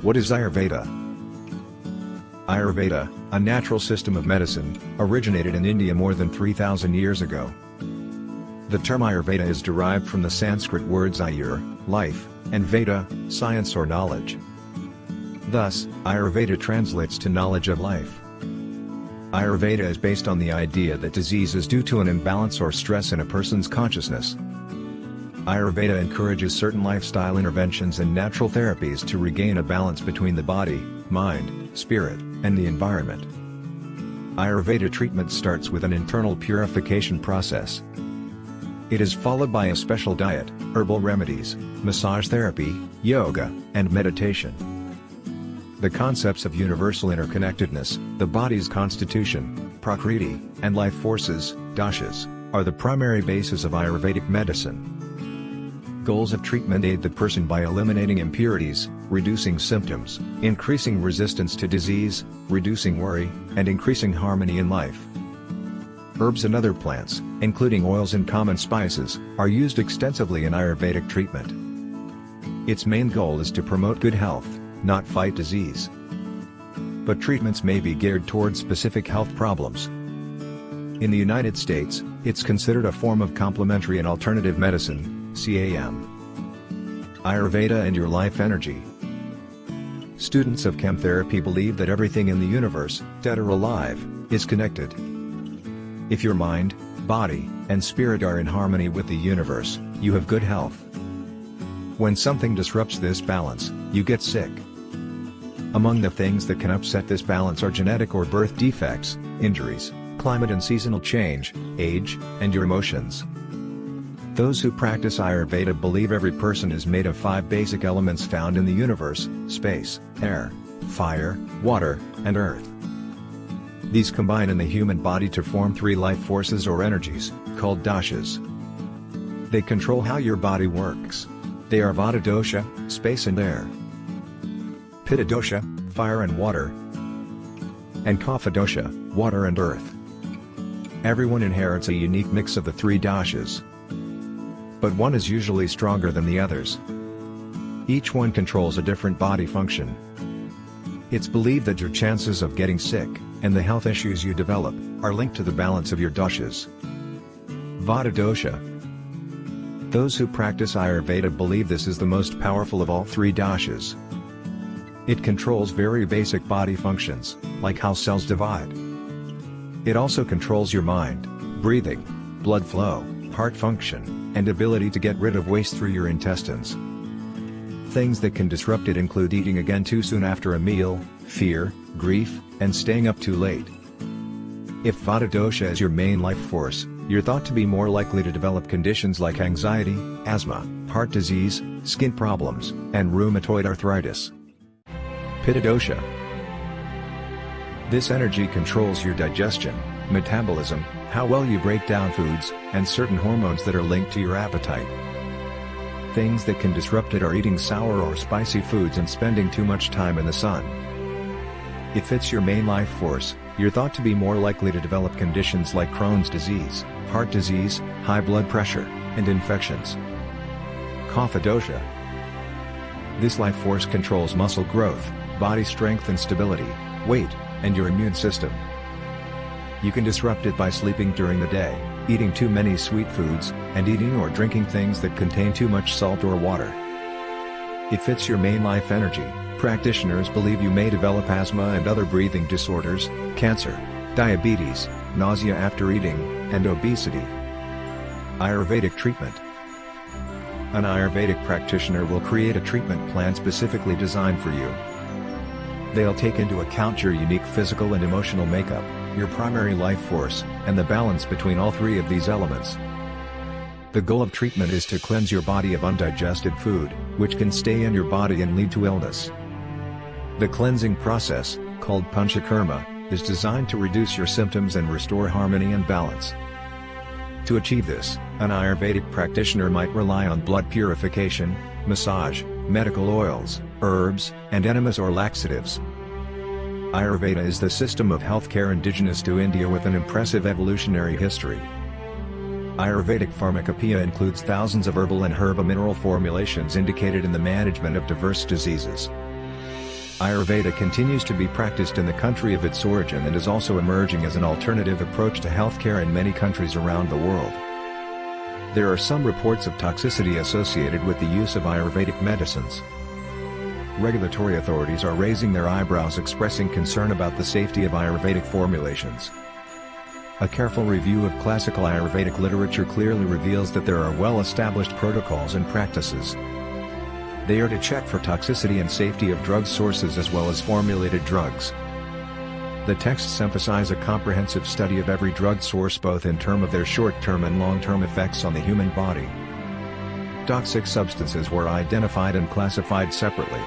What is Ayurveda? Ayurveda, a natural system of medicine, originated in India more than 3,000 years ago. The term Ayurveda is derived from the Sanskrit words ayur, life, and veda, science or knowledge. Thus, Ayurveda translates to knowledge of life. Ayurveda is based on the idea that disease is due to an imbalance or stress in a person's consciousness. Ayurveda encourages certain lifestyle interventions and natural therapies to regain a balance between the body, mind, spirit, and the environment. Ayurveda treatment starts with an internal purification process. It is followed by a special diet, herbal remedies, massage therapy, yoga, and meditation. The concepts of universal interconnectedness, the body's constitution, prakriti, and life forces, doshas, are the primary basis of Ayurvedic medicine. Goals of treatment aid the person by eliminating impurities, reducing symptoms, increasing resistance to disease, reducing worry, and increasing harmony in life. Herbs and other plants, including oils and common spices, are used extensively in Ayurvedic treatment. Its main goal is to promote good health, not fight disease. But treatments may be geared towards specific health problems. In the United States, it's considered a form of complementary and alternative medicine, CAM. Ayurveda and your life energy. Students of chem therapy believe that everything in the universe, dead or alive, is connected. If your mind, body, and spirit are in harmony with the universe, you have good health. When something disrupts this balance, you get sick. Among the things that can upset this balance are genetic or birth defects, injuries, climate and seasonal change, age, and your emotions. Those who practice Ayurveda believe every person is made of 5 basic elements found in the universe: space, air, fire, water, and earth. These combine in the human body to form 3 life forces or energies, called doshas. They control how your body works. They are vata dosha, space and air; pitta dosha, fire and water; and kapha dosha, water and earth. Everyone inherits a unique mix of the 3 doshas, but one is usually stronger than the others. Each one controls a different body function. It's believed that your chances of getting sick, and the health issues you develop, are linked to the balance of your doshas. Vata dosha. Those who practice Ayurveda believe this is the most powerful of all 3 doshas. It controls very basic body functions, like how cells divide. It also controls your mind, breathing, blood flow, heart function, and ability to get rid of waste through your intestines. Things that can disrupt it include eating again too soon after a meal, fear, grief, and staying up too late. If Vata dosha is your main life force, you're thought to be more likely to develop conditions like anxiety, asthma, heart disease, skin problems, and rheumatoid arthritis. Pitta dosha. This energy controls your digestion, metabolism, how well you break down foods, and certain hormones that are linked to your appetite. Things that can disrupt it are eating sour or spicy foods and spending too much time in the sun. If it's your main life force, you're thought to be more likely to develop conditions like Crohn's disease, heart disease, high blood pressure, and infections. Kapha dosha. This life force controls muscle growth, body strength and stability, weight, and your immune system. You can disrupt it by sleeping during the day, eating too many sweet foods, and eating or drinking things that contain too much salt or water. If it's your main life energy, practitioners believe you may develop asthma and other breathing disorders, cancer, diabetes, nausea after eating, and obesity. Ayurvedic treatment. An Ayurvedic practitioner will create a treatment plan specifically designed for you. They'll take into account your unique physical and emotional makeup, your primary life force, and the balance between all 3 of these elements. The goal of treatment is to cleanse your body of undigested food, which can stay in your body and lead to illness. The cleansing process, called panchakarma, is designed to reduce your symptoms and restore harmony and balance. To achieve this, an Ayurvedic practitioner might rely on blood purification, massage, medical oils, herbs, and enemas or laxatives. Ayurveda is the system of healthcare indigenous to India with an impressive evolutionary history. Ayurvedic pharmacopoeia includes thousands of herbal and herba mineral formulations indicated in the management of diverse diseases. Ayurveda continues to be practiced in the country of its origin and is also emerging as an alternative approach to healthcare in many countries around the world. There are some reports of toxicity associated with the use of Ayurvedic medicines. Regulatory authorities are raising their eyebrows, expressing concern about the safety of Ayurvedic formulations. A careful review of classical Ayurvedic literature clearly reveals that there are well-established protocols and practices. They are to check for toxicity and safety of drug sources as well as formulated drugs. The texts emphasize a comprehensive study of every drug source both in terms of their short-term and long-term effects on the human body. Toxic substances were identified and classified separately.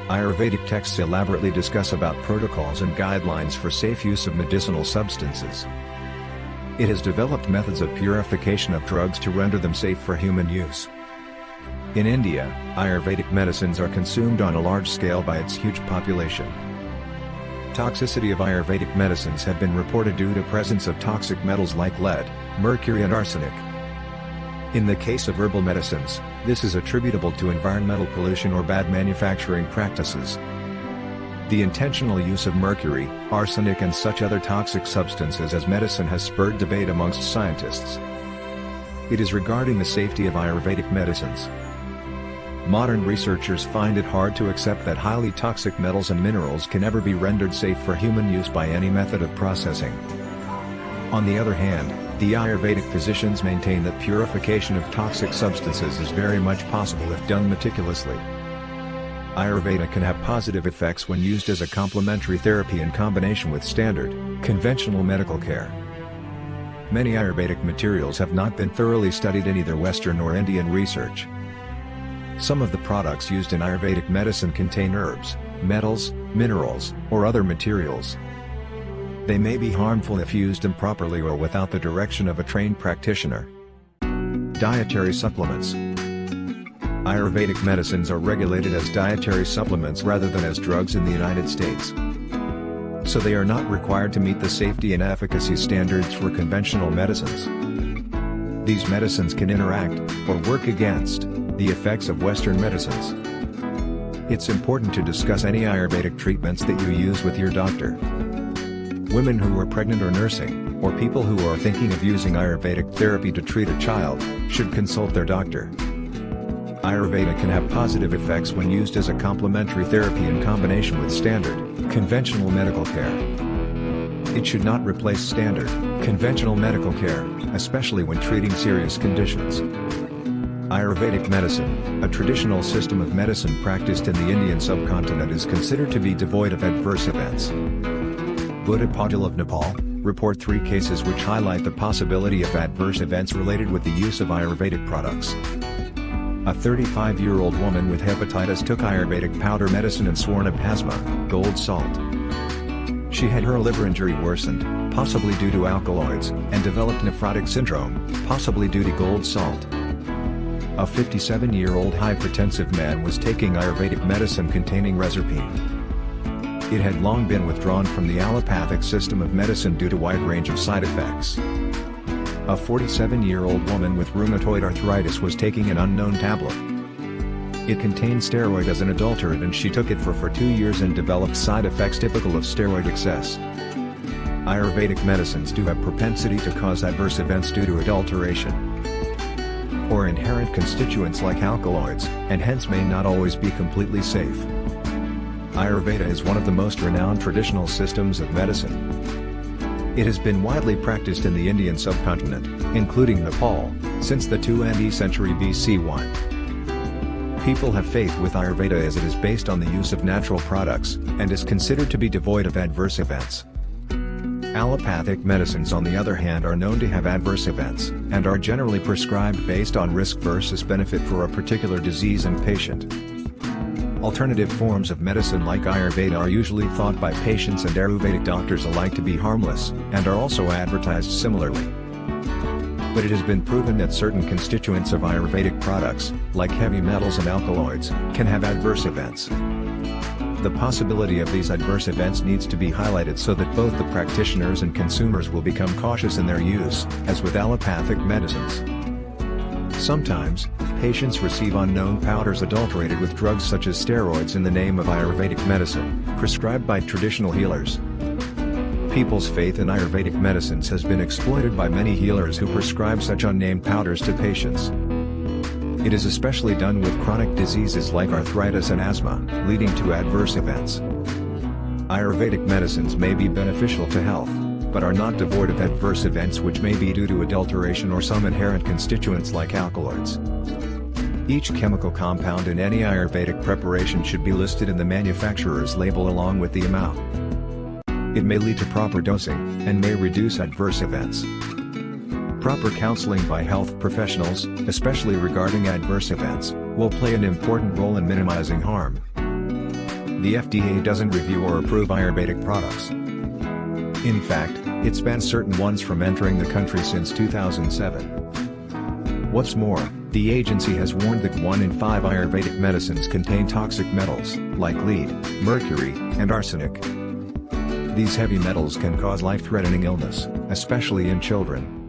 Ayurvedic texts elaborately discuss about protocols and guidelines for safe use of medicinal substances. It has developed methods of purification of drugs to render them safe for human use. In India, Ayurvedic medicines are consumed on a large scale by its huge population. Toxicity of Ayurvedic medicines have been reported due to presence of toxic metals like lead, mercury and arsenic. In the case of herbal medicines, this is attributable to environmental pollution or bad manufacturing practices. The intentional use of mercury, arsenic and such other toxic substances as medicine has spurred debate amongst scientists. It is regarding the safety of Ayurvedic medicines. Modern researchers find it hard to accept that highly toxic metals and minerals can ever be rendered safe for human use by any method of processing. On the other hand, the Ayurvedic physicians maintain that purification of toxic substances is very much possible if done meticulously. Ayurveda can have positive effects when used as a complementary therapy in combination with standard, conventional medical care. Many Ayurvedic materials have not been thoroughly studied in either Western or Indian research. Some of the products used in Ayurvedic medicine contain herbs, metals, minerals, or other materials. They may be harmful if used improperly or without the direction of a trained practitioner. Dietary supplements. Ayurvedic medicines are regulated as dietary supplements rather than as drugs in the United States. So they are not required to meet the safety and efficacy standards for conventional medicines. These medicines can interact, or work against, the effects of Western medicines. It's important to discuss any Ayurvedic treatments that you use with your doctor. Women who are pregnant or nursing, or people who are thinking of using Ayurvedic therapy to treat a child, should consult their doctor. Ayurveda can have positive effects when used as a complementary therapy in combination with standard, conventional medical care. It should not replace standard, conventional medical care, especially when treating serious conditions. Ayurvedic medicine, a traditional system of medicine practiced in the Indian subcontinent, is considered to be devoid of adverse events. Buddha Patil of Nepal report 3 cases which highlight the possibility of adverse events related with the use of Ayurvedic products. A 35-year-old woman with hepatitis took Ayurvedic powder medicine and swarnapasma, gold salt. She had her liver injury worsened, possibly due to alkaloids, and developed nephrotic syndrome, possibly due to gold salt. A 57-year-old hypertensive man was taking Ayurvedic medicine containing reserpine. It had long been withdrawn from the allopathic system of medicine due to wide range of side effects. A 47-year-old woman with rheumatoid arthritis was taking an unknown tablet. It contained steroid as an adulterant and she took it for 2 years and developed side effects typical of steroid excess. Ayurvedic medicines do have propensity to cause adverse events due to adulteration or inherent constituents like alkaloids, and hence may not always be completely safe. Ayurveda is one of the most renowned traditional systems of medicine. It has been widely practiced in the Indian subcontinent, including Nepal, since the 2nd century BC1. People have faith with Ayurveda as it is based on the use of natural products, and is considered to be devoid of adverse events. Allopathic medicines on the other hand are known to have adverse events, and are generally prescribed based on risk versus benefit for a particular disease and patient. Alternative forms of medicine like Ayurveda are usually thought by patients and Ayurvedic doctors alike to be harmless, and are also advertised similarly. But it has been proven that certain constituents of Ayurvedic products, like heavy metals and alkaloids, can have adverse events. The possibility of these adverse events needs to be highlighted so that both the practitioners and consumers will become cautious in their use, as with allopathic medicines. Sometimes, patients receive unknown powders adulterated with drugs such as steroids in the name of Ayurvedic medicine, prescribed by traditional healers. People's faith in Ayurvedic medicines has been exploited by many healers who prescribe such unnamed powders to patients. It is especially done with chronic diseases like arthritis and asthma, leading to adverse events. Ayurvedic medicines may be beneficial to health, but are not devoid of adverse events which may be due to adulteration or some inherent constituents like alkaloids. Each chemical compound in any Ayurvedic preparation should be listed in the manufacturer's label along with the amount. It may lead to proper dosing, and may reduce adverse events. Proper counseling by health professionals, especially regarding adverse events, will play an important role in minimizing harm. The FDA doesn't review or approve Ayurvedic products. In fact, it's banned certain ones from entering the country since 2007. What's more, the agency has warned that 1 in 5 Ayurvedic medicines contain toxic metals, like lead, mercury, and arsenic. These heavy metals can cause life-threatening illness, especially in children.